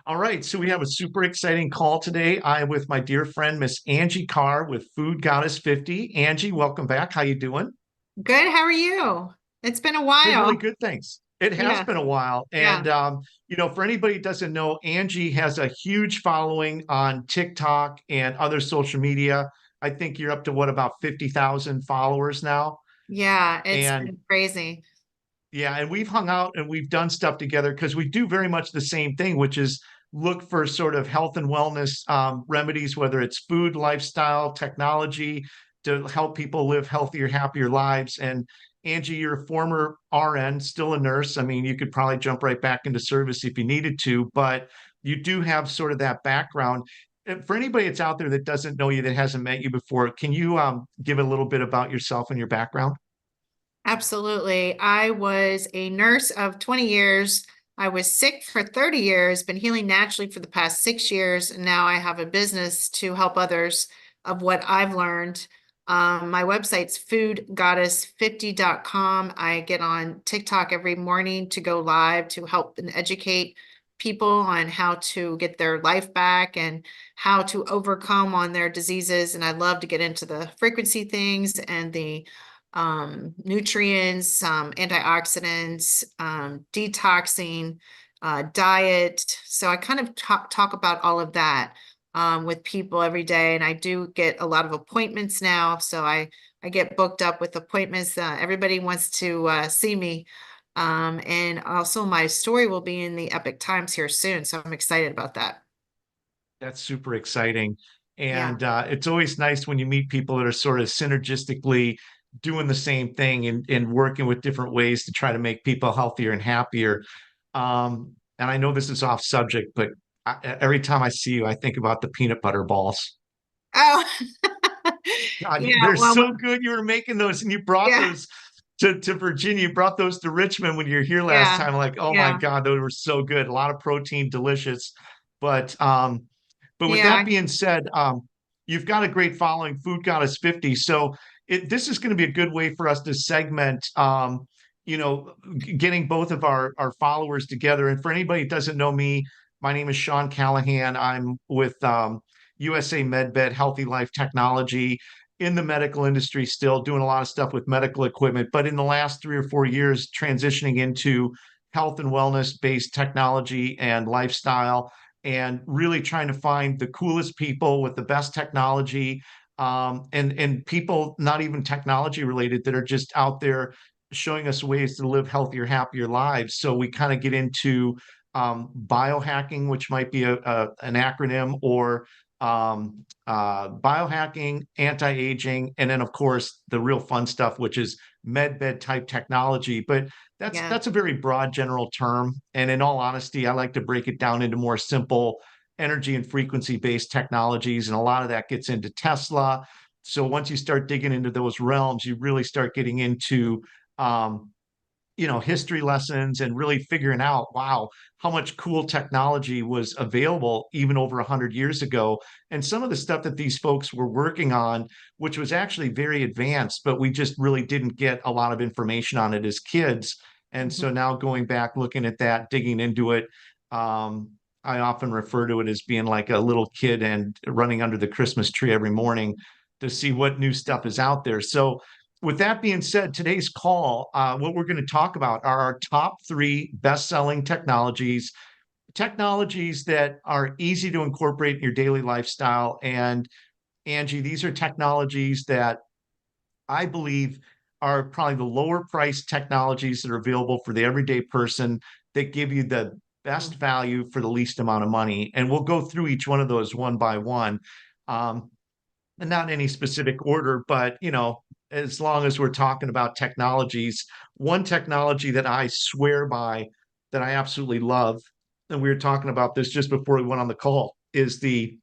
All right, so we have a super exciting call today. I'm with my dear friend Miss Angie Carr with Food Goddess 50. Angie, welcome back. How you doing? Good. How are you? It's been a Hey, really while. good, thanks. It has Yeah. been a while. Yeah. For anybody who doesn't know, Angie has a huge following on TikTok and other social media. I think you're up to what, about 50,000 followers now? Yeah. It's And been crazy. yeah, and we've hung out and we've done stuff together because we do very much the same thing, which is look for sort of health and wellness remedies, whether it's food, lifestyle, technology to help people live healthier, happier lives. And Angie, you're a former RN, still a nurse. I mean, you could probably jump right back into service if you needed to, but you do have sort of that background. For anybody that's out there that doesn't know you, that hasn't met you before, can you give a little bit about yourself and your background? Absolutely. I was a nurse of 20 years. I was sick for 30 years, been healing naturally for the past 6 years, and now I have a business to help others of what I've learned. My website's foodgoddess50.com. I get on TikTok every morning to go live to help and educate people on how to get their life back and how to overcome on their diseases. And I love to get into the frequency things and the nutrients, antioxidants, detoxing, diet. So I kind of talk about all of that with people every day. And I do get a lot of appointments now. So I get booked up with appointments. Everybody wants to see me. And also my story will be in the Epic Times here soon. So I'm excited about that. That's super exciting. Yeah. And it's always nice when you meet people that are sort of synergistically doing the same thing and working with different ways to try to make people healthier and happier. And I know this is off subject, but every time I see you, I think about the peanut butter balls. Oh, God, yeah. they're Well, so good. You were making those and you brought yeah. those to Virginia. You brought those to Richmond when you were here last Yeah. time. Like, oh my Yeah. God, those were so good. A lot of protein, delicious. But with that Yeah. being said, you've got a great following, Food Goddess 50. So this is going to be a good way for us to segment, getting both of our followers together. And for anybody that doesn't know me, my name is Sean Callahan. I'm with USA MedBed Healthy Life Technology in the medical industry, still doing a lot of stuff with medical equipment. But in the last 3 or 4 years, transitioning into health and wellness based technology and lifestyle and really trying to find the coolest people with the best technology, and people not even technology related that are just out there showing us ways to live healthier, happier lives. So we kind of get into biohacking, which might be an acronym, or biohacking, anti-aging, and then of course the real fun stuff, which is med bed type technology. But Yeah. that's a very broad general term. And in all honesty, I like to break it down into more simple energy and frequency based technologies. And a lot of that gets into Tesla. So once you start digging into those realms, you really start getting into um, history lessons and really figuring out, wow, how much cool technology was available even over 100 years ago. And some of the stuff that these folks were working on, which was actually very advanced, but we just really didn't get a lot of information on it as kids. And so Mhm. now going back, looking at that, digging into it, I often refer to it as being like a little kid and running under the Christmas tree every morning to see what new stuff is out there. So with that being said, today's call, what we're going to talk about are our top three best-selling technologies, technologies that are easy to incorporate in your daily lifestyle. And Angie, these are technologies that I believe are probably the lower price technologies that are available for the everyday person that give you the best Mm. value for the least amount of money. And we'll go through each one of those one by one. Um, and not in any specific order, but as long as we're talking about technologies, one technology that I swear by that I absolutely love, and we were talking about this just before we went on the call, is the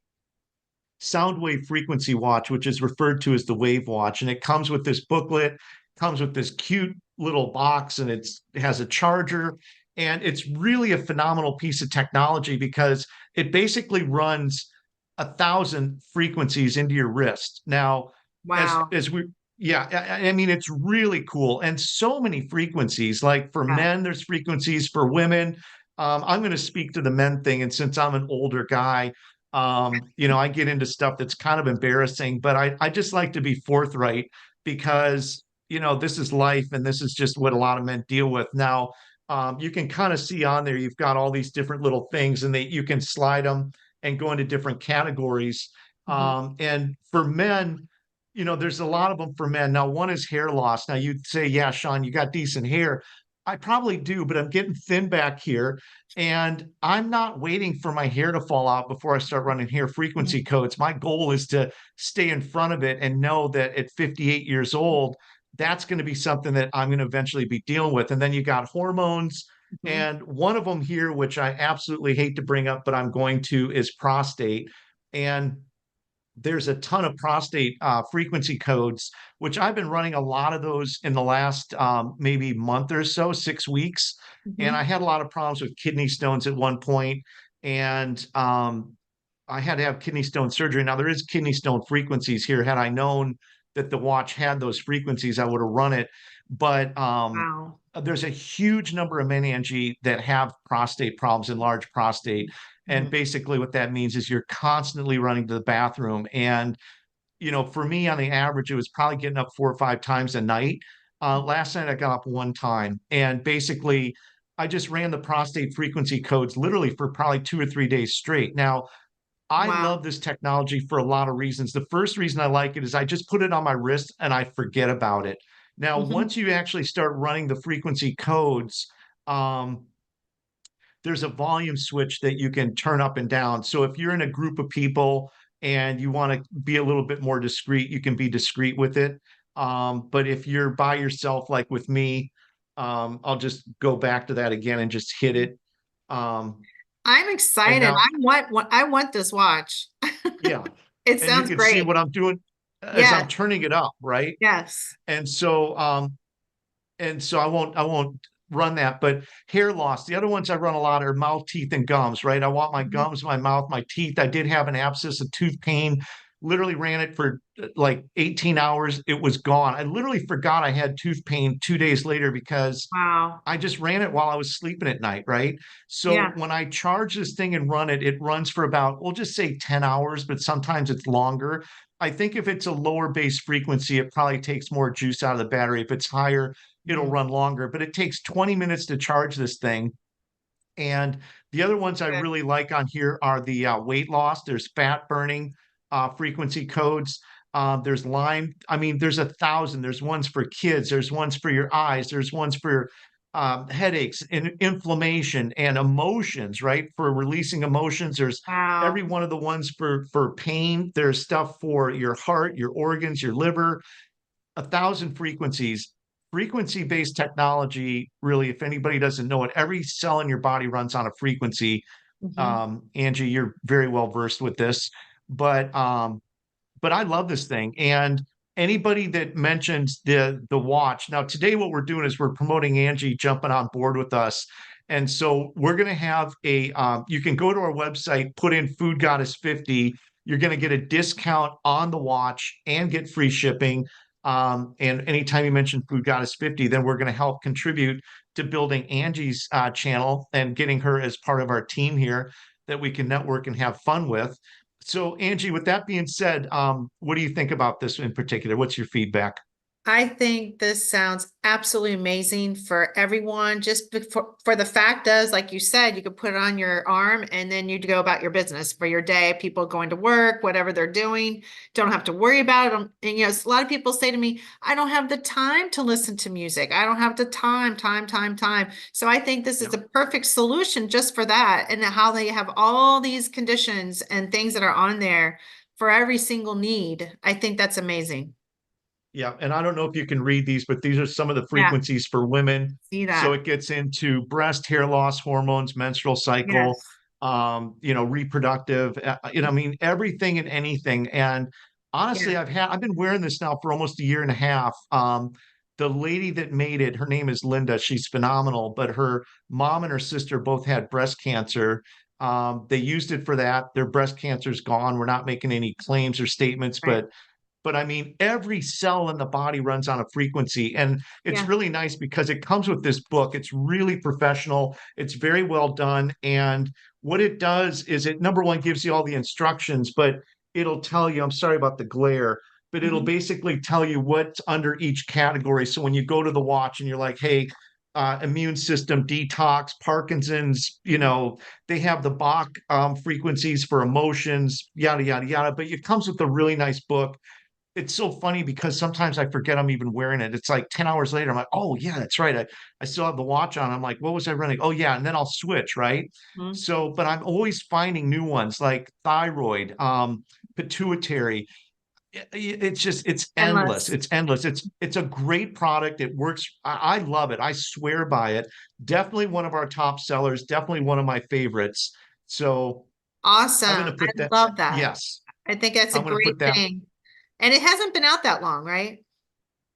sound wave frequency watch, which is referred to as the wave watch. And it comes with this booklet, comes with this cute little box, and it has a charger. And it's really a phenomenal piece of technology because it basically runs 1,000 frequencies into your wrist. Now, Wow. as we yeah, I mean, it's really cool. And so many frequencies. Like for Yeah. men, there's frequencies for women. I'm going to speak to the men thing. And since I'm an older guy, I get into stuff that's kind of embarrassing, but I just like to be forthright because, this is life and this is just what a lot of men deal with. Now, you can kind of see on there, you've got all these different little things and you can slide them and go into different categories. Mhm. And for men, there's a lot of them for men. Now, one is hair loss. Now, you'd say, yeah, Sean, you got decent hair. I probably do, but I'm getting thin back here. And I'm not waiting for my hair to fall out before I start running hair Mhm. frequency codes. My goal is to stay in front of it and know that at 58 years old, that's going to be something that I'm going to eventually be dealing with. And then you got hormones. Mhm. And one of them here, which I absolutely hate to bring up, but I'm going to, is prostate. And there's a ton of prostate frequency codes, which I've been running a lot of those in the last maybe month or so, 6 weeks. And I Mhm. had a lot of problems with kidney stones at one point, and I had to have kidney stone surgery. Now there is kidney stone frequencies here. Had I known that the watch had those frequencies, I would have run it. But Wow. there's a huge number of men, Angie, that have prostate problems, enlarged prostate. And Mhm. basically, what that means is you're constantly running to the bathroom. And, for me, on the average, it was probably getting up 4 or 5 times a night. Last night, I got up one time. And basically, I just ran the prostate frequency codes literally for probably 2 or 3 days straight. Now, I Wow. love this technology for a lot of reasons. The first reason I like it is I just put it on my wrist and I forget about it. Now, Mhm. once you actually start running the frequency codes, um, there's a volume switch that you can turn up and down. So if you're in a group of people and you want to be a little bit more discreet, you can be discreet with it. But if you're by yourself, like with me, I'll just go back to that again and just hit it. Um, I'm and excited. now, I want this watch. yeah, It and you sounds can see great. what I'm doing as I'm Yes. turning it up, right? Yes. And so, I won't run that. But hair loss, the other ones I run a lot are mouth, teeth, and gums, right? I want my Mhm. gums, my mouth, my teeth. I did have an abscess of tooth pain. Literally ran it for like 18 hours. It was gone. I literally forgot I had tooth pain 2 days later because Wow. I just ran it while I was sleeping at night, right? So Yeah. when I charge this thing and run it, it runs for about, we'll just say 10 hours, but sometimes it's longer. I think if it's a lower base frequency, it probably takes more juice out of the battery. If it's higher, it'll Mhm. run longer, but it takes 20 minutes to charge this thing. And the other ones I Good. really like on here are the weight loss. There's fat burning frequency codes. There's Lyme. I mean, there's 1,000. There's ones for kids. There's ones for your eyes. There's ones for headaches and inflammation and emotions, right? For releasing emotions. There's every Wow. one of the ones for pain. There's stuff for your heart, your organs, your liver, 1,000 frequencies. Frequency based technology, really, if anybody doesn't know it, every cell in your body runs on a frequency. Mhm. Angie, you're very well versed with this, but I love this thing. And anybody that mentions the watch now today, what we're doing is we're promoting Angie jumping on board with us. And so we're going to have you can go to our website, put in Food Goddess 50. You're going to get a discount on the watch and get free shipping. And anytime you mention Food Goddess 50, then we're going to help contribute to building Angie's channel and getting her as part of our team here that we can network and have fun with. So, Angie, with that being said, what do you think about this in particular? What's your feedback? I think this sounds absolutely amazing for everyone. For the fact is, like you said, you could put it on your arm and then you go about your business for your day. People going to work, whatever they're doing, don't have to worry about it. And a lot of people say to me, "I don't have the time to listen to music. I don't have the time." So I think this is Yeah. a perfect solution just for that, and how they have all these conditions and things that are on there for every single need. I think that's amazing. Yeah, and I don't know if you can read these, but these are some of the Yeah. frequencies for women. See So that. it gets into breast, hair loss, hormones, menstrual cycle, Yes. reproductive, I mean, everything and anything. And Yeah. honestly, I've been wearing this now for almost a year and a half. The lady that made it, her name is Linda. She's phenomenal, but her mom and her sister both had breast cancer. They used it for that. Their breast cancer's gone. We're not making any claims or statements, Right. but but I mean, every cell in the body runs on a frequency. And it's Yeah. really nice because it comes with this book. It's really professional, it's very well done. And what it does is it, number one, gives you all the instructions, but it'll tell you, I'm sorry about the glare, but it'll Mhm. basically tell you what's under each category. So when you go to the watch and you're like, hey, immune system detox, Parkinson's, they have the Bach frequencies for emotions, yada, yada, yada. But it comes with a really nice book. It's so funny because sometimes I forget I'm even wearing it. It's like 10 hours later, I'm like, oh, yeah, that's right. I still have the watch on. I'm like, what was I running? Oh, yeah. And then I'll switch, right? Mhm. So, but I'm always finding new ones like thyroid, pituitary. It's just, it's endless. Endless. It's endless. It's a great product. It works. I love it. I swear by it. Definitely one of our top sellers, definitely one of my favorites. So I'm going Awesome. to I put that, love that. yes, I think that's a I'm going to great put that. thing. And it hasn't been out that long, right?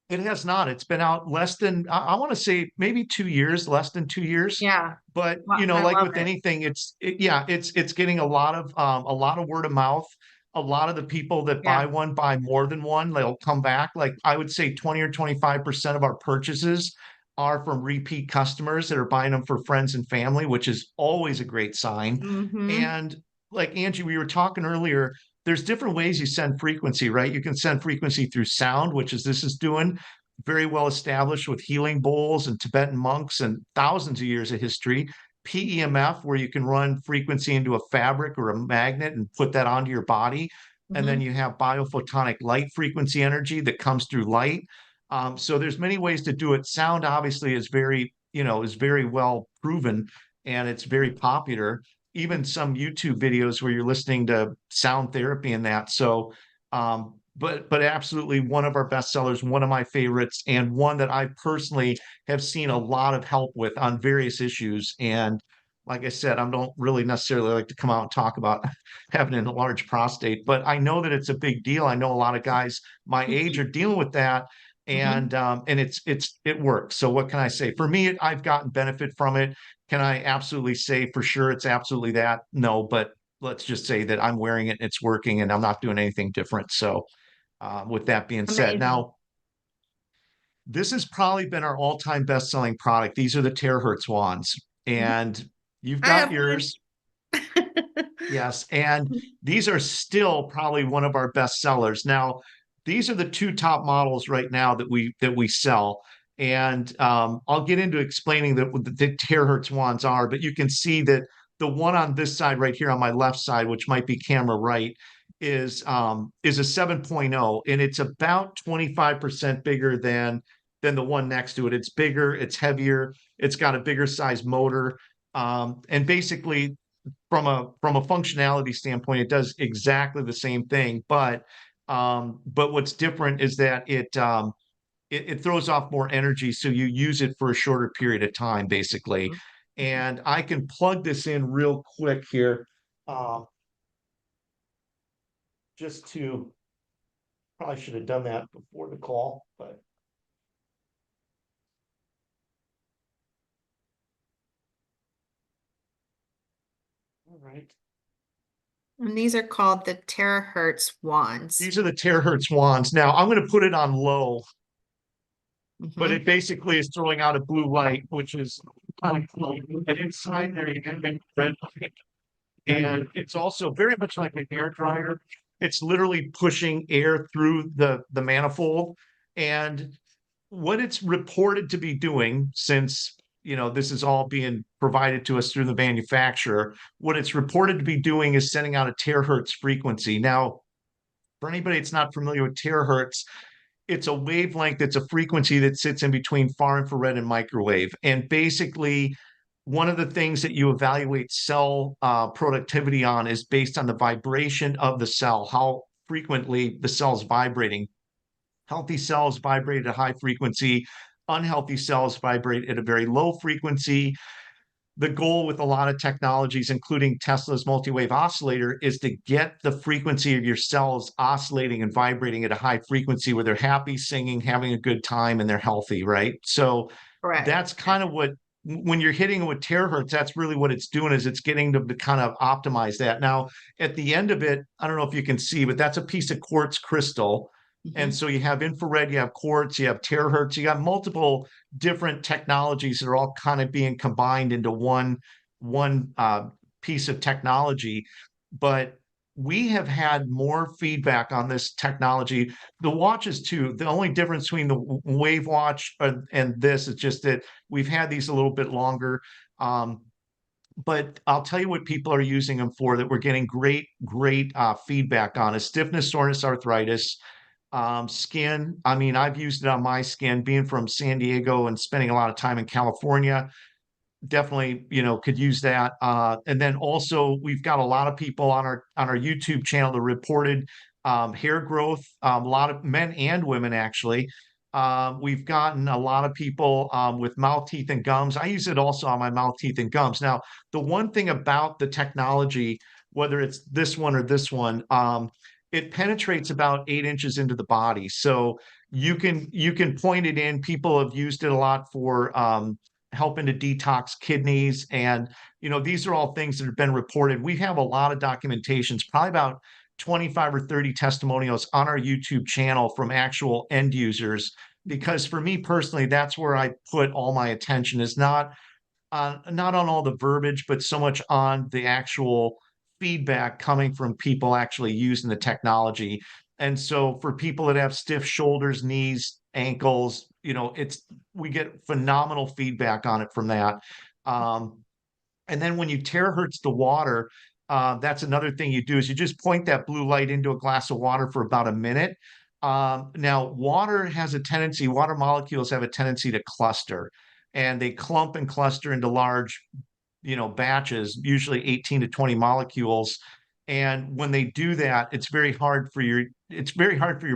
It has not. It's been out less than, I want to say maybe 2 years, less than 2 years. Yeah. But I like love with it. anything, yeah, it's getting a lot of word of mouth. A lot of the people that Yeah. buy one buy more than one. They'll come back. Like I would say 20 or 25% of our purchases are from repeat customers that are buying them for friends and family, which is always a great sign. Hmm. And like Angie, we were talking earlier, there's different ways you send frequency, right? You can send frequency through sound, which is this is doing very well established with healing bowls and Tibetan monks and thousands of years of history. PEMF, where you can run frequency into a fabric or a magnet and put that onto your body. And then Hmm. you have biophotonic light frequency energy that comes through light. So there's many ways to do it. Sound obviously is very well proven and it's very popular. Even some YouTube videos where you're listening to sound therapy and that. So but absolutely one of our best sellers, one of my favorites, and one that I personally have seen a lot of help with on various issues. And like I said, I don't really necessarily like to come out and talk about having an enlarged prostate, but I know that it's a big deal. I know a lot of guys my age are dealing with that, Hmm. and it works. So what can I say? For me, I've gotten benefit from it. Can I absolutely say for sure it's absolutely that? No, but let's just say that I'm wearing it and it's working and I'm not doing anything different. So with that being said, Amazing. now this has probably been our all-time best-selling product. These are the terahertz wands, Mhm. and you've I got have one. yours. Yes, and these are still probably one of our best sellers. Now, these are the two top models right now that we sell, and I'll get into explaining that what the terahertz wands are. But you can see that the one on this side right here on my left side, which might be camera right, is a 7.0, and it's about 25% bigger than the one next to it. It's bigger, it's heavier, it's got a bigger size motor, and basically from a functionality standpoint, it does exactly the same thing. But what's different is that it throws off more energy, so you use it for a shorter period of time, basically. Mhm. And I can plug this in real quick here, um, just to probably should have done that before the call, but all right. And these are called the terahertz wands. These are the terahertz wands. Now I'm going to put it on low, but Hmm. it basically is throwing out a blue light, which is kind of cool. And inside there you can make red light. And it's also very much like a hair dryer. It's literally pushing air through the manifold. And what it's reported to be doing, since this is all being provided to us through the manufacturer, what it's reported to be doing is sending out a terahertz frequency. Now, for anybody that's not familiar with terahertz, it's a wavelength, it's a frequency that sits in between far infrared and microwave. And basically, one of the things that you evaluate cell productivity on is based on the vibration of the cell, how frequently the cell is vibrating. Healthy cells vibrate at a high frequency, unhealthy cells vibrate at a very low frequency. The goal with a lot of technologies, including Tesla's multi-wave oscillator, is to get the frequency of your cells oscillating and vibrating at a high frequency where they're happy, singing, having a good time, and they're healthy, right? So Correct. that's kind of what when you're hitting with terahertz, that's really what it's doing is it's getting to kind of optimize that. Now, at the end of it, I don't know if you can see, but that's a piece of quartz crystal. And Mhm. so you have infrared, you have quartz, you have terahertz, you got multiple different technologies that are all kind of being combined into one piece of technology. But we have had more feedback on this technology. The watches too. The only difference between the Wave Watch and this is just that we've had these a little bit longer. Um, but I'll tell you what people are using them for that we're getting great feedback on is stiffness, soreness, arthritis, skin. I mean, I've used it on my skin being from San Diego and spending a lot of time in California. Definitely, could use that. And then also we've got a lot of people on our YouTube channel that reported hair growth, a lot of men and women actually. We've gotten a lot of people with mouth, teeth, and gums. I use it also on my mouth, teeth, and gums. Now, the one thing about the technology, whether it's this one or this one, it penetrates about 8 inches into the body. So you can point it in. People have used it a lot for helping to detox kidneys. And, these are all things that have been reported. We have a lot of documentations, probably about 25 or 30 testimonials on our YouTube channel from actual end users. Because for me personally, that's where I put all my attention is not on all the verbiage, but so much on the actual feedback coming from people actually using the technology. And so for people that have stiff shoulders, knees, ankles, we get phenomenal feedback on it from that. Um, and then when you terahertz the water, that's another thing you do is you just point that blue light into a glass of water for about a minute. Now, water molecules have a tendency to cluster and they clump and cluster into large, batches, usually 18 to 20 molecules. And when they do that, it's very hard for your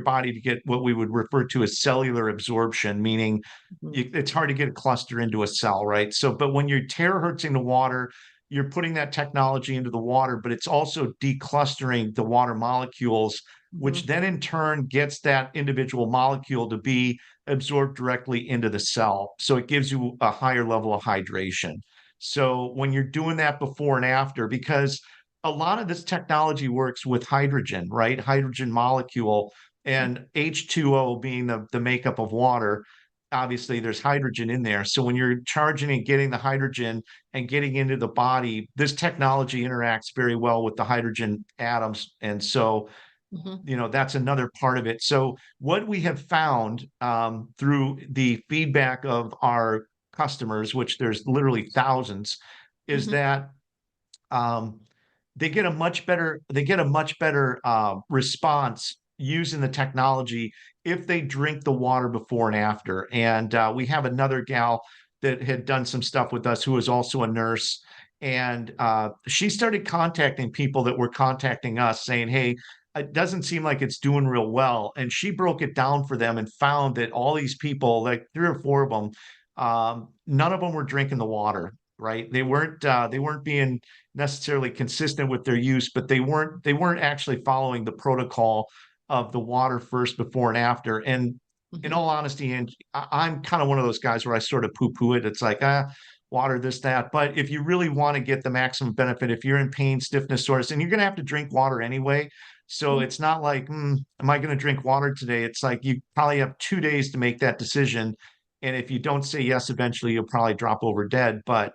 body to get what we would refer to as cellular absorption, meaning Mhm. it's hard to get a cluster into a cell, right? So, but when you're terahertzing the water, you're putting that technology into the water, but it's also declustering the water molecules, which Mhm. then in turn gets that individual molecule to be absorbed directly into the cell. So it gives you a higher level of hydration. So when you're doing that before and after, because a lot of this technology works with hydrogen, right? Hydrogen molecule and H2O being the makeup of water. Obviously, there's hydrogen in there. So when you're charging and getting the hydrogen and getting into the body, this technology interacts very well with the hydrogen atoms. And so Mhm. that's another part of it. So what we have found through the feedback of our customers, which there's literally thousands, is Mhm. that um, they get a much better response using the technology if they drink the water before and after. And we have another gal that had done some stuff with us who was also a nurse. And she started contacting people that were contacting us saying, hey, it doesn't seem like it's doing real well. And she broke it down for them and found that all these people, like three or four of them, none of them were drinking the water, right? They weren't being necessarily consistent with their use, but they weren't actually following the protocol of the water first, before, and after. And in Mhm. all honesty, and I'm kind of one of those guys where I sort of poo-poo it. It's like, water, this, that. But if you really want to get the maximum benefit, if you're in pain, stiffness, soreness, and you're going to have to drink water anyway. So Mhm. it's not like, am I going to drink water today? It's like you probably have 2 days to make that decision. And if you don't say yes, eventually you'll probably drop over dead. But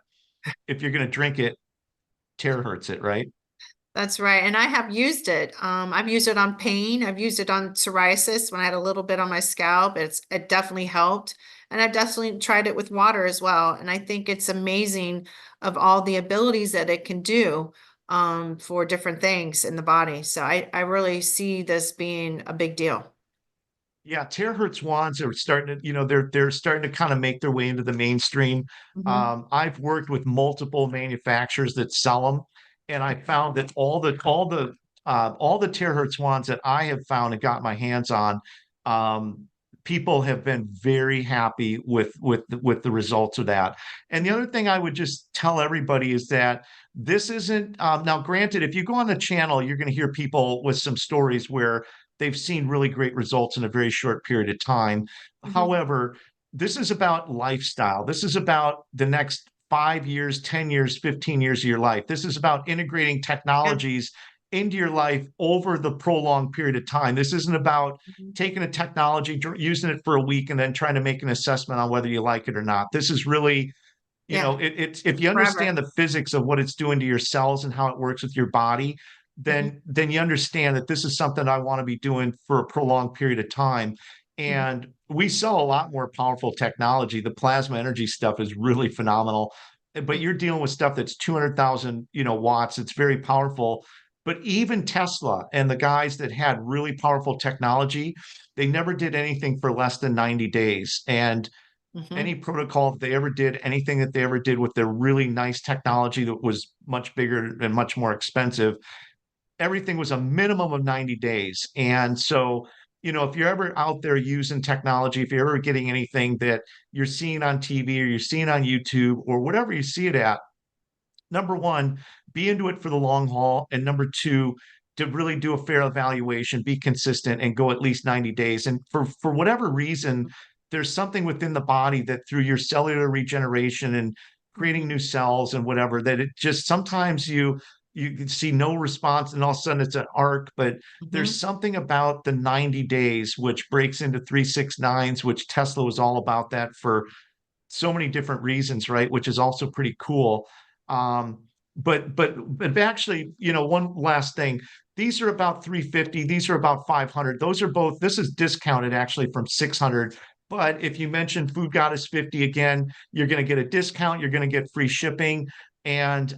if you're going to drink it, terahertz it, right? That's right. And I have used it. I've used it on pain. I've used it on psoriasis when I had a little bit on my scalp. It definitely helped. And I've definitely tried it with water as well. And I think it's amazing of all the abilities that it can do for different things in the body. So I really see this being a big deal. Yeah, terahertz wands are starting to, they're starting to kind of make their way into the mainstream. Hmm. I've worked with multiple manufacturers that sell them, and I found that all the terahertz wands that I have found and got my hands on, um, people have been very happy with the results of that. And the other thing I would just tell everybody is that this isn't now. Granted, if you go on the channel, you're going to hear people with some stories where they've seen really great results in a very short period of time. Hmm. However, this is about lifestyle. This is about the next 5 years, 10 years, 15 years of your life. This is about integrating Yeah. technologies into your life over the prolonged period of time. This isn't about Mhm. taking a technology, using it for a week, and then trying to make an assessment on whether you like it or not. This is really, Yeah, it's if you forever. understand the physics of what it's doing to your cells and how it works with your body, Mhm, then you understand that this is something I want to be doing for a prolonged period of time. mhm, And we sell a lot more powerful technology. The plasma energy stuff is really phenomenal, but mhm, you're dealing with stuff that's 200,000, watts. It's very powerful. But even Tesla and the guys that had really powerful technology, they never did anything for less than 90 days. And mhm, any protocol that they ever did, anything that they ever did with their really nice technology that was much bigger and much more expensive, everything was a minimum of 90 days. And so, if you're ever out there using technology, if you're ever getting anything that you're seeing on TV or you're seeing on YouTube or whatever you see it at, number one, be into it for the long haul. And number two, to really do a fair evaluation, be consistent and go at least 90 days. And for whatever reason, there's something within the body that through your cellular regeneration and creating mhm, new cells and whatever, that it just sometimes you can see no response and all of a sudden it's an arc, but there's mhm, something about the 90 days which breaks into 369s, which Tesla was all about that for so many different reasons, right? Which is also pretty cool. Um, but actually, one last thing. These are about 350. These are about 500. Those are both. This is discounted actually from 600. But if you mention Food Goddess 50 again, you're going to get a discount. You're going to get free shipping. And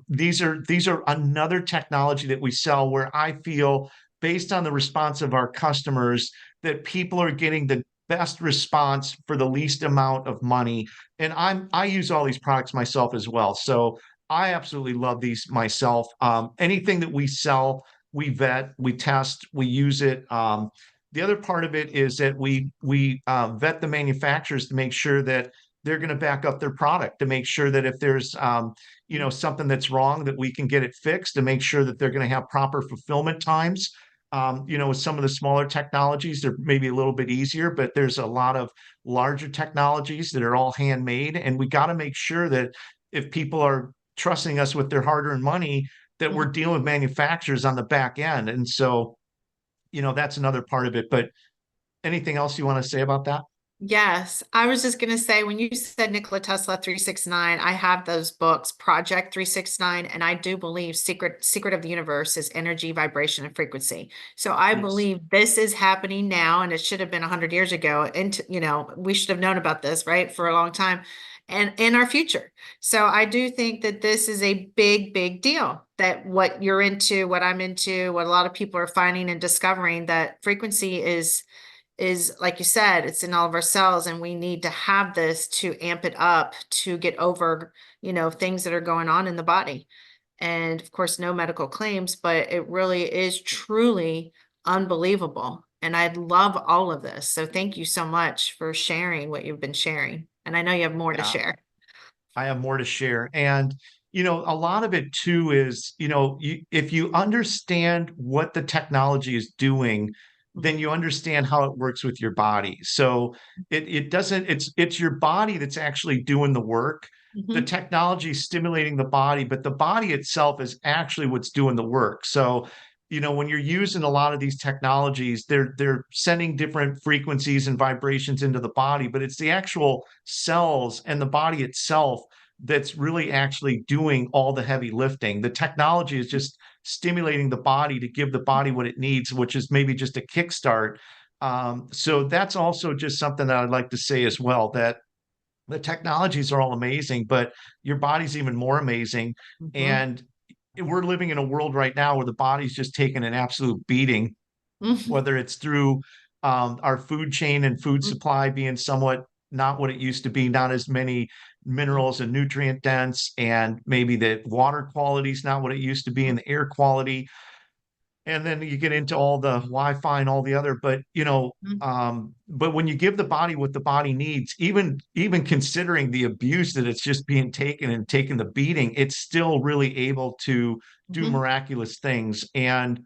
these are another technology that we sell where I feel, based on the response of our customers, that people are getting the best response for the least amount of money. And I use all these products myself as well. So I absolutely love these myself. Anything that we sell, we vet, we test, we use it. The other part of it is that we vet the manufacturers to make sure that they're going to back up their product, to make sure that if there's mhm, something that's wrong, that we can get it fixed, to make sure that they're going to have proper fulfillment times. With some of the smaller technologies, they're maybe a little bit easier, but there's a lot of larger technologies that are all handmade. And we got to make sure that if people are trusting us with their hard-earned money, that we're mhm. dealing with manufacturers on the back end. And so, that's another part of it. But anything else you want to say about that? Yes, I was just gonna say when you said Nikola Tesla 369, I have those books, Project 369, and I do believe Secret of the Universe is energy, vibration, and frequency. So I Yes. believe this is happening now, and it should have been 100 years ago. And we should have known about this, right, for a long time, and in our future. So I do think that this is a big, big deal. That what you're into, what I'm into, what a lot of people are finding and discovering that frequency is like you said, it's in all of our cells, and we need to have this to amp it up to get over, things that are going on in the body. And of course, no medical claims, but it really is truly unbelievable. And I love all of this. So thank you so much for sharing what you've been sharing. And I know you have more to Yeah. share. I have more to share. And, a lot of it too is, if you understand what the technology is doing, then Mhm, you understand how it works with your body. So it doesn't, it's your body that's actually doing the work. The mhm, technology is stimulating the body, but the body itself is actually what's doing the work. So, when you're using a lot of these technologies, they're sending different frequencies and vibrations into the body, but it's the actual cells and the body itself that's really actually doing all the heavy lifting. The technology is just stimulating the body to give the body what it needs, which is maybe just a kickstart. So that's also just something that I'd like to say as well, that the technologies are all amazing, but your body's even more amazing. mhm, And we're living in a world right now where the body's just taking an absolute beating, mhm, whether it's through our food chain and food mhm, supply being somewhat not what it used to be, not as many minerals and nutrient dense, and maybe the water quality is not what it used to be, and the air quality. And then you get into all the Wi-Fi and all the other, but mhm, but when you give the body what the body needs, even considering the abuse that it's just being taken and taking the beating, it's still really able to do mhm, miraculous things. And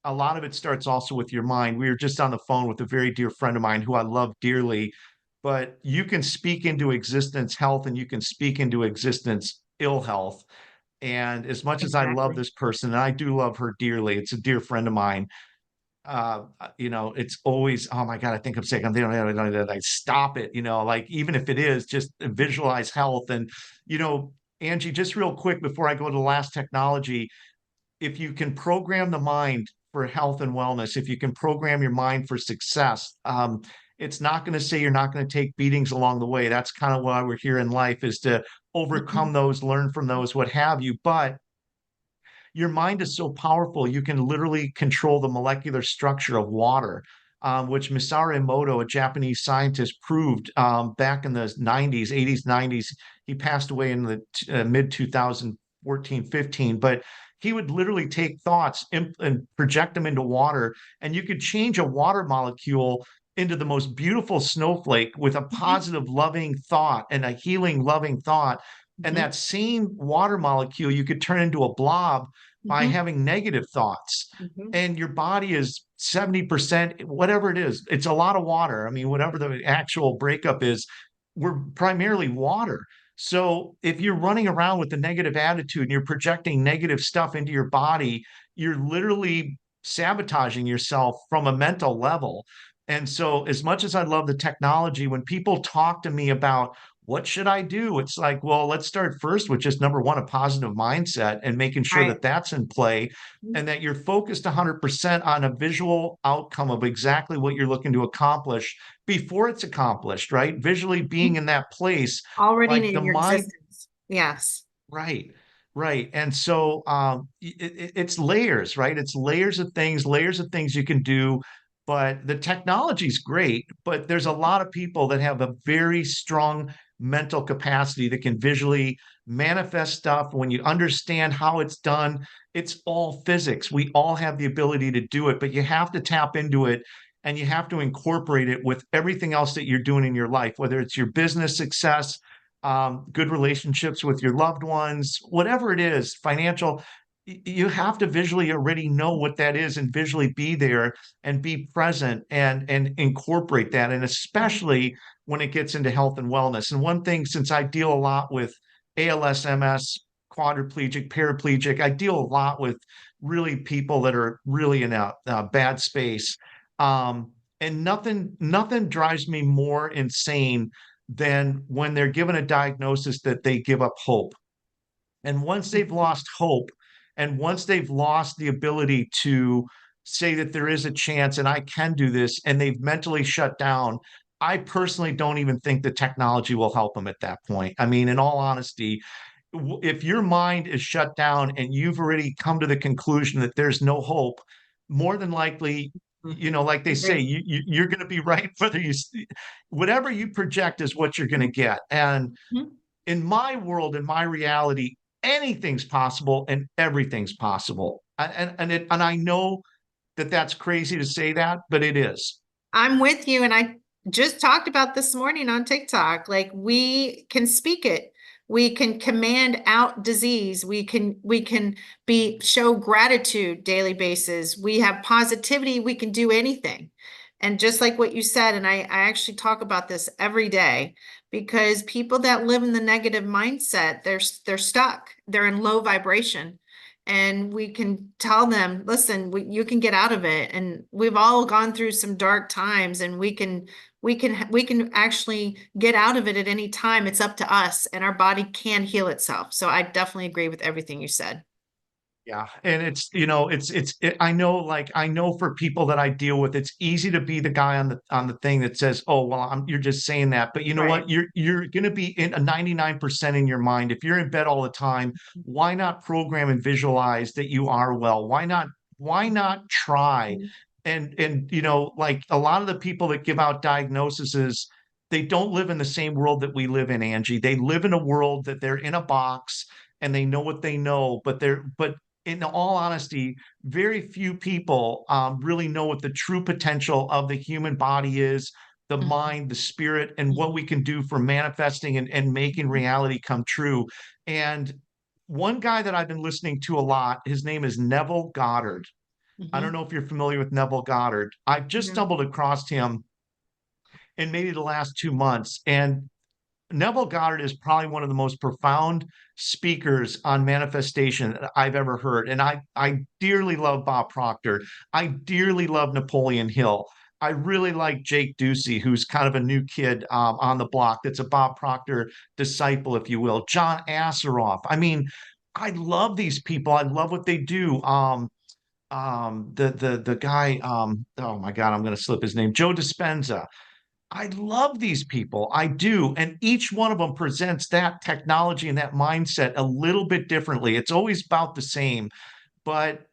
a lot of it starts also with your mind. We were just on the phone with a very dear friend of mine who I love dearly, but you can speak into existence health and you can speak into existence ill health. And as much as I love Exactly. this person, and I do love her dearly, it's a dear friend of mine. It's always, oh my God, I think I'm sick. Like, stop it. Like, even if it is, just visualize health. And, you know, Angie, just real quick before I go to the last technology, if you can program the mind for health and wellness, if you can program your mind for success, it's not going to say you're not going to take beatings along the way. That's kind of why we're here in life, is to overcome Mhm. those, learn from those, what have you. But your mind is so powerful, you can literally control the molecular structure of water, which Masaru Emoto, a Japanese scientist, proved back in the 90s, 80s, 90s. He passed away in the mid 2014, 15, but he would literally take thoughts and project them into water, and you could change a water molecule into the most beautiful snowflake with a Mhm. positive, loving thought and a healing, loving thought. And Mhm. that same water molecule you could turn into a blob by Mhm. having negative thoughts. Mhm. And your body is 70%, whatever it is, it's a lot of water. I mean, whatever the actual breakup is, we're primarily water. So if you're running around with a negative attitude and you're projecting negative stuff into your body, you're literally sabotaging yourself from a mental level. And so, as much as I love the technology, when people talk to me about what should I do, it's like, well, let's start first with just number one, a positive mindset, and making sure Right. that that's in play, and that you're focused 100% on a visual outcome of exactly what you're looking to accomplish before it's accomplished, right? Visually being Mhm. in that place, Already like the in your mind. existence. Yes. Right, right. And so it's layers, right? It's layers of things you can do. But the technology's great, but there's a lot of people that have a very strong mental capacity that can visually manifest stuff. When you understand how it's done, it's all physics. We all have the ability to do it, but you have to tap into it and you have to incorporate it with everything else that you're doing in your life, whether it's your business success, good relationships with your loved ones, whatever it is, financial, you have to visually already know what that is and visually be there and be present and incorporate that. And Mhm. especially when it gets into health and wellness. And one thing, since I deal a lot with ALS, MS, quadriplegic, paraplegic, I deal a lot with really people that are really in a bad space. And nothing drives me more insane than when they're given a diagnosis that they give up hope. And once they've Mhm. lost hope, and once they've lost the ability to say that there is a chance and I can do this, and they've mentally shut down, I personally don't even think the technology will help them at that point. I mean, in all honesty, if your mind is shut down and you've already come to the conclusion that there's no hope, more than likely, Mhm. like they say, Agree. you're going to be right whether whatever you project is what you're going to get. And Mhm. in my world, in my reality, anything's possible and everything's possible. And I know that that's crazy to say that, but it is. I'm with you, and I just talked about this morning on TikTok. Like, we can speak it. We can command out disease. We can be show gratitude daily basis. We have positivity. We can do anything. And just like what you said, and I actually talk about this every day, because people that live in the negative mindset, they're stuck. They're in low vibration. And we can tell them, listen, you can get out of it. And we've all gone through some dark times, and we can actually get out of it at any time. It's up to us, and our body can heal itself. So I definitely agree with everything you said. Yeah, and I know, like, I know for people that I deal with, it's easy to be the guy on the thing that says, "Oh, well, you're just saying that." But you know Right. what? You're going to be in a 99% in your mind. If you're in bed all the time, why not program and visualize that you are well? Why not try? And like a lot of the people that give out diagnoses, they don't live in the same world that we live in, Angie. They live in a world that they're in a box and they know what they know, but in all honesty, very few people really know what the true potential of the human body is, the Mhm. mind, the spirit, and what we can do for manifesting and making reality come true. And one guy that I've been listening to a lot, his name is Neville Goddard. I don't Mhm. know if you're familiar with Neville Goddard. I've just Mhm. stumbled across him in maybe the last 2 months. And Neville Goddard is probably one of the most profound speakers on manifestation that I've ever heard. And I dearly love Bob Proctor. I dearly love Napoleon Hill. I really like Jake Ducey, who's kind of a new kid on the block that's a Bob Proctor disciple, if you will. John Asseroff. I mean, I love these people. I love what they do. The guy, oh my God, I'm going to slip his name, Joe Dispenza. I love these people. I do. And each one of them presents that technology and that mindset a little bit differently. It's always about the same, but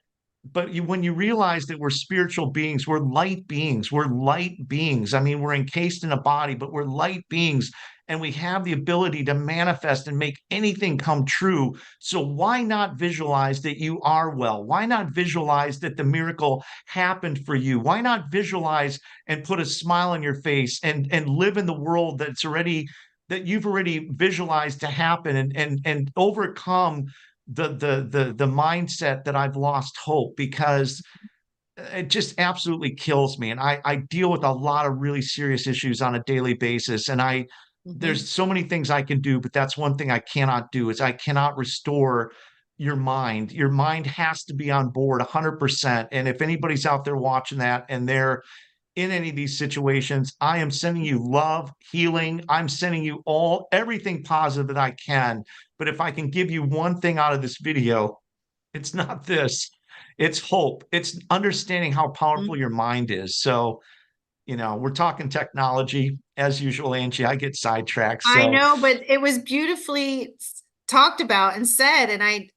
when you realize that we're spiritual beings, we're light beings, we're light beings. I mean, we're encased in a body, but we're light beings, and we have the ability to manifest and make anything come true. So why not visualize that you are well? Why not visualize that the miracle happened for you? Why not visualize and put a smile on your face and live in the world that you've already visualized to happen, and overcome the mindset that I've lost hope, because it just absolutely kills me. And I deal with a lot of really serious issues on a daily basis. And Mhm. there's so many things I can do, but that's one thing I cannot do is I cannot restore your mind. Your mind has to be on board 100%. And if anybody's out there watching that and they're in any of these situations, I am sending you love, healing. I'm sending you everything positive that I can. But if I can give you one thing out of this video, it's not this. It's hope. It's understanding how powerful Mhm. your mind is. So, we're talking technology as usual, Angie. I get sidetracked. I So know, but it was beautifully talked about and said, and I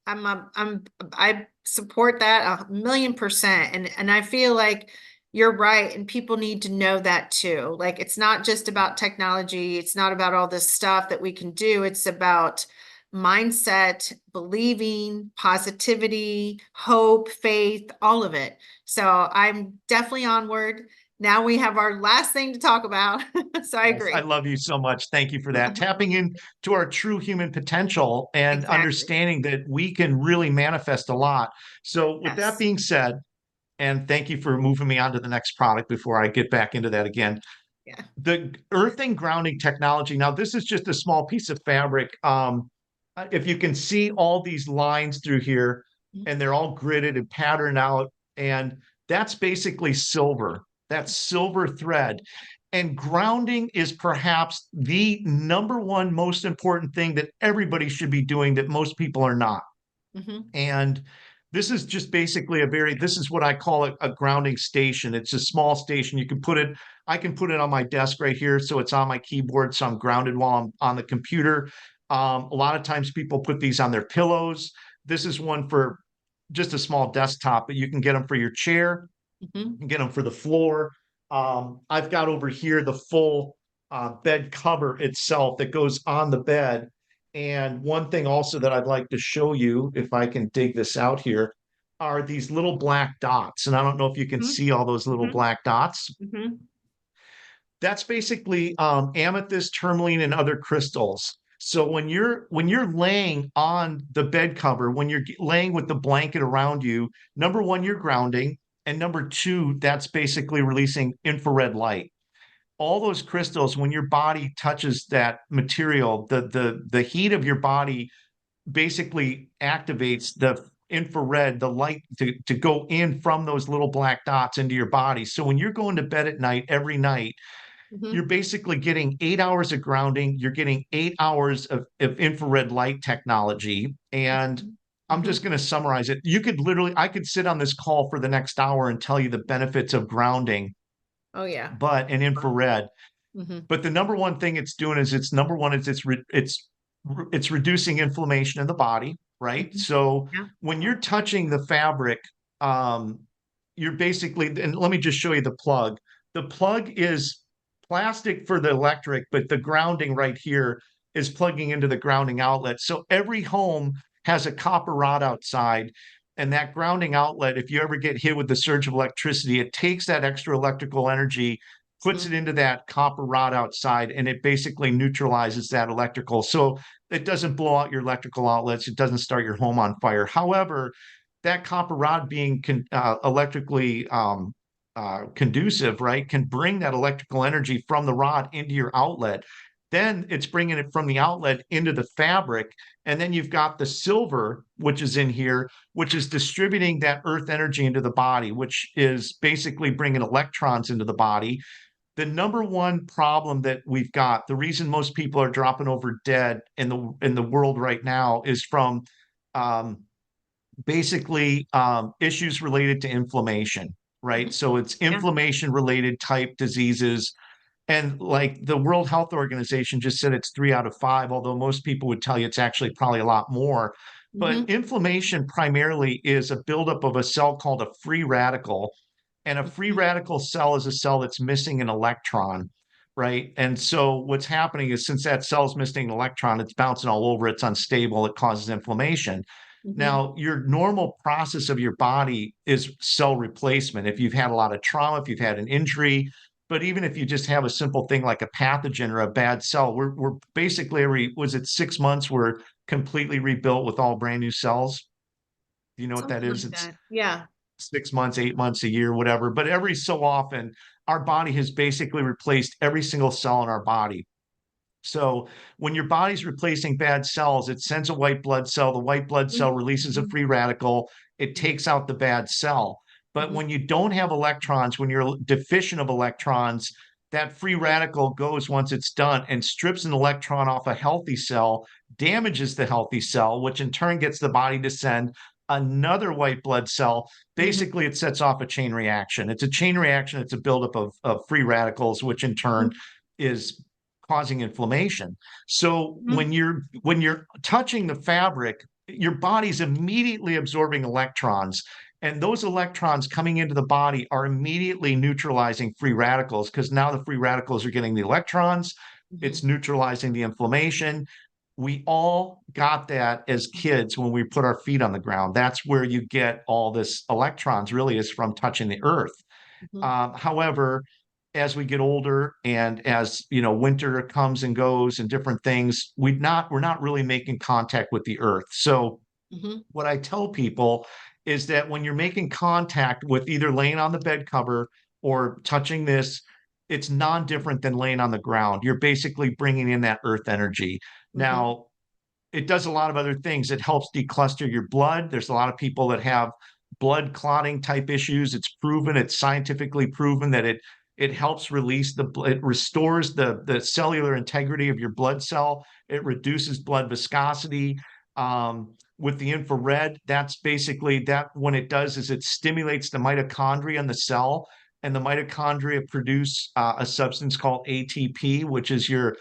support that 1,000,000%. And I feel like you're right, and people need to know that too. Like it's not just about technology, it's not about all this stuff that we can do. It's about mindset, believing, positivity, hope, faith, all of it. So I'm definitely onward. Now we have our last thing to talk about. So I yes, I agree. love you so much. Thank you for that. Tapping into our true human potential and Exactly. understanding that we can really manifest a lot. So, with that Yes. being said, and thank you for moving me on to the next product before I get back into that again. Yeah. The earthing grounding technology. Now, this is just a small piece of fabric. If you can see all these lines through here, and they're all gridded and patterned out, and that's basically silver. That's silver thread. And grounding is perhaps the number one most important thing that everybody should be doing that most people are not. Hmm. And this is just basically this is what I call a grounding station. It's a small station. I can put it on my desk right here. So it's on my keyboard. So I'm grounded while I'm on the computer. A lot of times people put these on their pillows. This is one for just a small desktop, but you can get them for your chair, Hmm. you can get them for the floor. I've got over here the full bed cover itself that goes on the bed. And one thing also that I'd like to show you, if I can dig this out here, are these little black dots. And I don't know if you can Hmm. see all those little Hmm. black dots. Hmm. That's basically amethyst, tourmaline, and other crystals. So when you're laying on the bed cover, when you're laying with the blanket around you, number one, you're grounding, and number two, that's basically releasing infrared light. All those crystals, when your body touches that material, the heat of your body basically activates the infrared, the light to go in from those little black dots into your body. So when you're going to bed at night, every night, you're Hmm. basically getting 8 hours of grounding. You're getting 8 hours of infrared light technology. And I'm Hmm. just going to summarize it. I could sit on this call for the next hour and tell you the benefits of grounding, Oh yeah. but in infrared. Hmm. But the number one thing it's doing is it's reducing inflammation in the body, right? Hmm. So Yeah. when you're touching the fabric, um, you're basically, and let me just show you the plug. The plug is plastic for the electric, but the grounding right here is plugging into the grounding outlet. So every home has a copper rod outside. And that grounding outlet, if you ever get hit with the surge of electricity, it takes that extra electrical energy, puts it Hmm. into that copper rod outside, and it basically neutralizes that electrical. So it doesn't blow out your electrical outlets. It doesn't start your home on fire. However, that copper rod being electrically conducive, right, can bring that electrical energy from the rod into your outlet. Then it's bringing it from the outlet into the fabric. And then you've got the silver, which is in here, which is distributing that earth energy into the body, which is basically bringing electrons into the body. The number one problem that we've got, the reason most people are dropping over dead in the world right now is from um, basically issues related to inflammation, right? Mhm. So it's Yeah. inflammation related type diseases. And like the World Health Organization just said it's 3 out of 5, although most people would tell you it's actually probably a lot more. But Hmm. inflammation primarily is a buildup of a cell called a free radical. And a free Hmm. radical cell is a cell that's missing an electron, right? And so what's happening is since that cell's missing an electron, it's bouncing all over, it's unstable, it causes inflammation. Hmm. Now, your normal process of your body is cell replacement. If you've had a lot of trauma, if you've had an injury, but even if you just have a simple thing like a pathogen or a bad cell, we're basically every, was it 6 months, we're completely rebuilt with all brand new cells. You know what that Something is? like It's that. Yeah. 6 months, 8 months, a year, whatever. But every so often, our body has basically replaced every single cell in our body. So when your body's replacing bad cells, it sends a white blood cell. The white blood cell releases a Mhm. free radical. It takes out the bad cell. But Mhm. when you don't have electrons, when you're deficient of electrons, that free radical goes once it's done and strips an electron off a healthy cell, damages the healthy cell, which in turn gets the body to send another white blood cell. Mhm. Basically, it sets off a chain reaction. It's a chain reaction. It's a buildup of free radicals, which in turn Mhm. is causing inflammation. So Mhm. when you're touching the fabric, your body's immediately absorbing electrons. And those electrons coming into the body are immediately neutralizing free radicals because now the free radicals are getting the electrons. It's Mhm. neutralizing the inflammation. We all got that as kids when we put our feet on the ground. That's where you get all this electrons, really, is from touching the earth. Mhm. However, as we get older and as winter comes and goes and different things, we're not really making contact with the earth. So Mhm. what I tell people is that when you're making contact with either laying on the bed cover or touching this, it's non-different than laying on the ground. You're basically bringing in that earth energy. Mhm. Now, it does a lot of other things. It helps decluster your blood. There's a lot of people that have blood clotting type issues. It's proven, it's scientifically proven that it helps release it restores the cellular integrity of your blood cell. It reduces blood viscosity. With the infrared, that's basically that. When it does is it stimulates the mitochondria in the cell, and the mitochondria produce a substance called ATP, which is your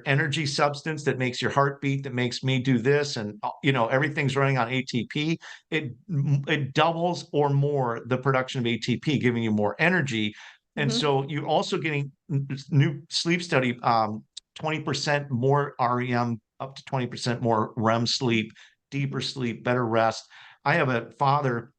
energy substance that makes your heart beat, that makes me do this, and everything's running on ATP. It doubles or more the production of ATP, giving you more energy. And Mhm. so you're also getting new sleep study, 20% more REM, up to 20% more REM sleep, deeper sleep, better rest. I have a father,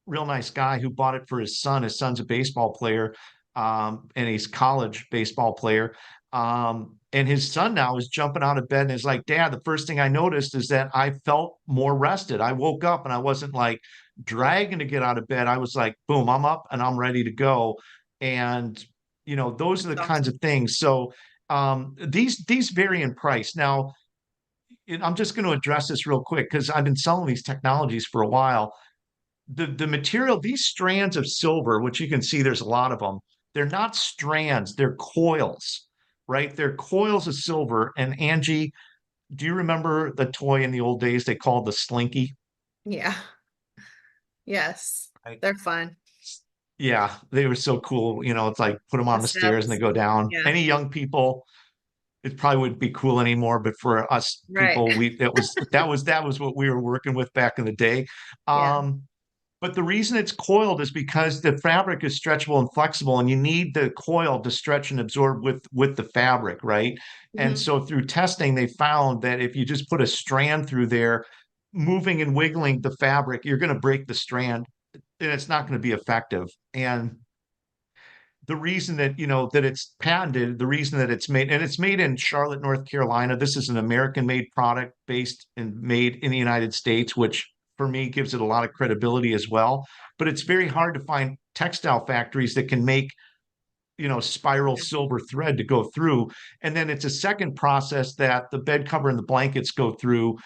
real nice guy, who bought it for his son. His son's a baseball player, and he's college baseball player. And his son now is jumping out of bed and is like, Dad, the first thing I noticed is that I felt more rested. I woke up and I wasn't like dragging to get out of bed. I was like, boom, I'm up and I'm ready to go. And those are That's the kinds awesome. of things. So these vary in price. Now, I'm just going to address this real quick because I've been selling these technologies for a while. The material, these strands of silver, which you can see there's a lot of them, they're not strands, they're coils, right? They're coils of silver. And Angie, do you remember the toy in the old days they called the Slinky? Yeah. Yes. Right. They're fun. Yeah, they were so cool. It's like put them The on the stairs and they steps. go down. Yeah. Any young people, it probably wouldn't be cool anymore, but for us Right. people, we that was what we were working with back in the day. Yeah. Um, But the reason it's coiled is because the fabric is stretchable and flexible, and you need the coil to stretch and absorb with the fabric, right? And Mhm. so through testing, they found that if you just put a strand through there, moving and wiggling the fabric, you're going to break the strand, and it's not going to be effective. And the reason that it's patented, the reason that it's made, and it's made in Charlotte, North Carolina. This is an American-made product based and made in the United States, which for me gives it a lot of credibility as well. But it's very hard to find textile factories that can make spiral Yeah. silver thread to go through. And then it's a second process that the bed cover and the blankets go through,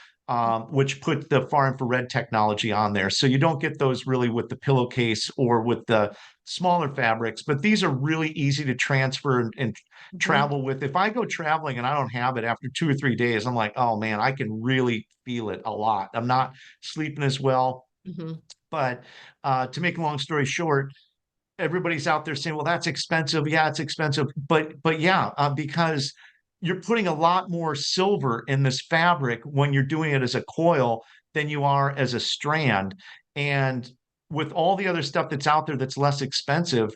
which put the far infrared technology on there. So you don't get those really with the pillowcase or with the smaller fabrics, but these are really easy to transfer and Mhm, travel with. If I go traveling and I don't have it after 2 or 3 days, I'm like, oh man, I can really feel it a lot. I'm not sleeping as well. mhm, But to make a long story short, everybody's out there saying, well, that's expensive. Yeah, it's expensive. But yeah, because you're putting a lot more silver in this fabric when you're doing it as a coil than you are as a strand. And with all the other stuff that's out there that's less expensive,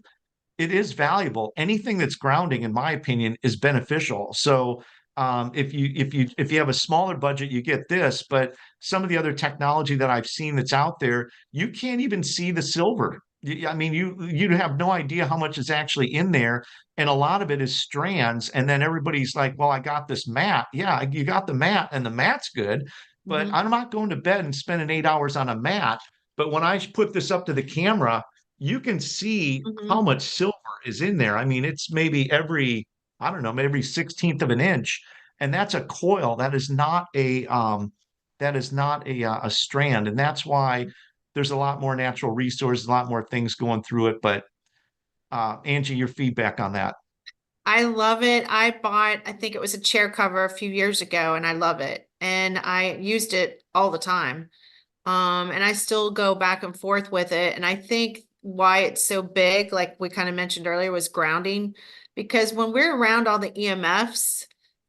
it is valuable. Anything that's grounding, in my opinion, is beneficial. So if you have a smaller budget, you get this. But some of the other technology that I've seen that's out there, you can't even see the silver. I mean, you have no idea how much is actually in there, and a lot of it is strands. And then everybody's like, "Well, I got this mat. Yeah, you got the mat, and the mat's good, but mhm, I'm not going to bed and spending 8 hours on a mat. But when I put this up to the camera, you can see how mhm. much silver is in there. I mean, it's maybe I don't know, maybe 16th of an inch. And that's a coil. That is not a strand. And that's why there's a lot more natural resources, a lot more things going through it. But Angie, your feedback on that. I love it. I bought, I think it was a chair cover a few years ago, and I love it. And I used it all the time. And I still go back and forth with it. And I think why it's so big, like we kind of mentioned earlier, was grounding. Because when we're around all the EMFs,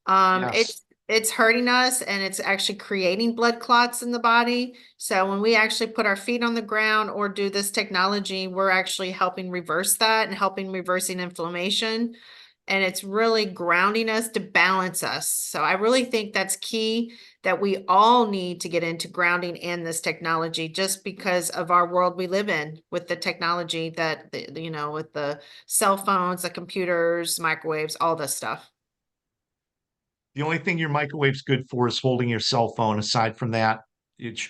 Yes. it's hurting us and it's actually creating blood clots in the body. So when we actually put our feet on the ground or do this technology, we're actually helping reverse that and helping reversing inflammation. And it's really grounding us to balance us. So I really think that's key that we all need to get into grounding in this technology just because of our world we live in with the technology that, with the cell phones, the computers, microwaves, all this stuff. The only thing your microwave's good for is holding your cell phone. Aside from that,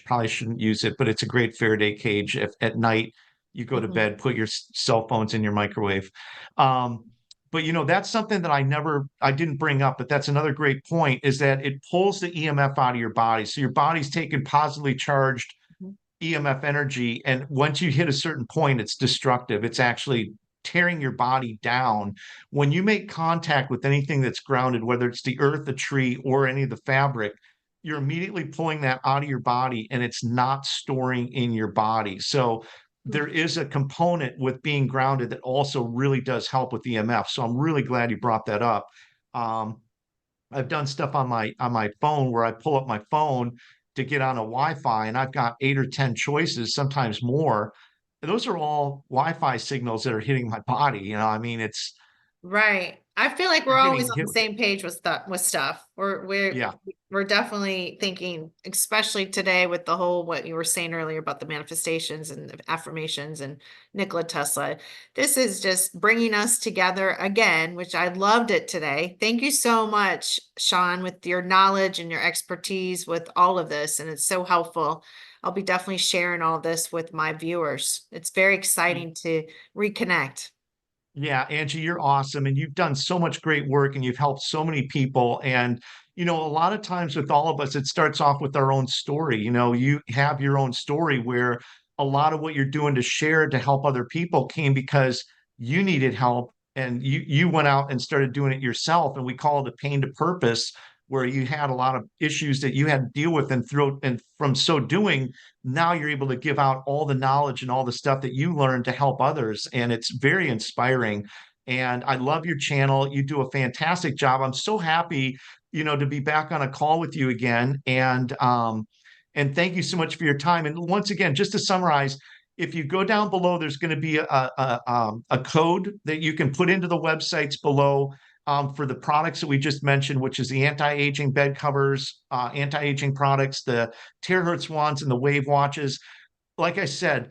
probably shouldn't use it, but it's a great Faraday cage. If at night you go to Mhm. bed, put your cell phones in your microwave. Um, but that's something that I didn't bring up, but that's another great point is that it pulls the EMF out of your body. So your body's taking positively charged Mhm. EMF energy. And once you hit a certain point, it's destructive. It's actually tearing your body down. When you make contact with anything that's grounded, whether it's the earth, the tree, or any of the fabric, you're immediately pulling that out of your body and it's not storing in your body. So there is a component with being grounded that also really does help with EMF. So I'm really glad you brought that up. Um, I've done stuff on my phone where I pull up my phone to get on a Wi-Fi and I've got 8 or 10 choices, sometimes more. Those are all Wi-Fi signals that are hitting my body. I mean, Right. I feel like we're you're always getting on hit the with it. same page with stuff. Yeah. We're definitely thinking, especially today with the whole what you were saying earlier about the manifestations and the affirmations and Nikola Tesla. This is just bringing us together again, which I loved it today. Thank you so much, Sean, with your knowledge and your expertise with all of this, and it's so helpful. I'll be definitely sharing all this with my viewers. It's very exciting to reconnect. Yeah, Angie, you're awesome. And you've done so much great work and you've helped so many people. And, a lot of times with all of us, it starts off with our own story. You have your own story where a lot of what you're doing to share to help other people came because you needed help and you went out and started doing it yourself. And we call it a pain to purpose, where you had a lot of issues that you had to deal with and from so doing now you're able to give out all the knowledge and all the stuff that you learned to help others. And it's very inspiring. And I love your channel. You do a fantastic job. I'm so happy, to be back on a call with you again. And thank you so much for your time. And once again, just to summarize, if you go down below, there's going to be a code that you can put into the websites below for the products that we just mentioned, which is the anti-aging bed covers, anti-aging products, the terahertz wands, and the wave watches. Like I said,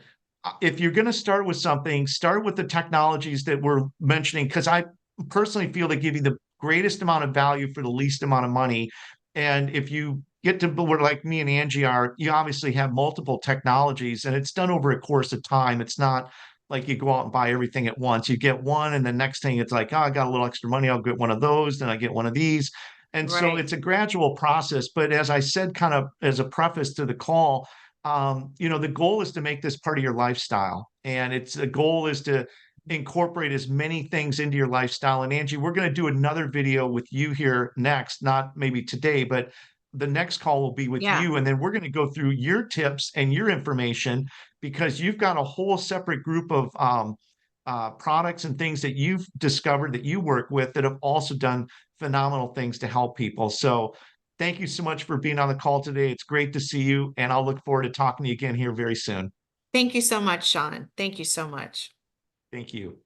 if you're going to start with something, start with the technologies that we're mentioning, because I personally feel they give you the greatest amount of value for the least amount of money. And if you get to where like me and Angie are, you obviously have multiple technologies and it's done over a course of time. It's not like you go out and buy everything at once. You get one, and the next thing it's like, oh, I got a little extra money. I'll get one of those. Then I get one of these. And so Right. it's a gradual process. But as I said, kind of as a preface to the call, the goal is to make this part of your lifestyle. And it's the goal is to incorporate as many things into your lifestyle. And Angie, we're going to do another video with you here next, not maybe today, but the next call will be with Yeah. you. And then we're going to go through your tips and your information because you've got a whole separate group of products and things that you've discovered that you work with that have also done phenomenal things to help people. So thank you so much for being on the call today. It's great to see you, and I'll look forward to talking to you again here very soon. Thank you so much, Sean. Thank you so much. Thank you.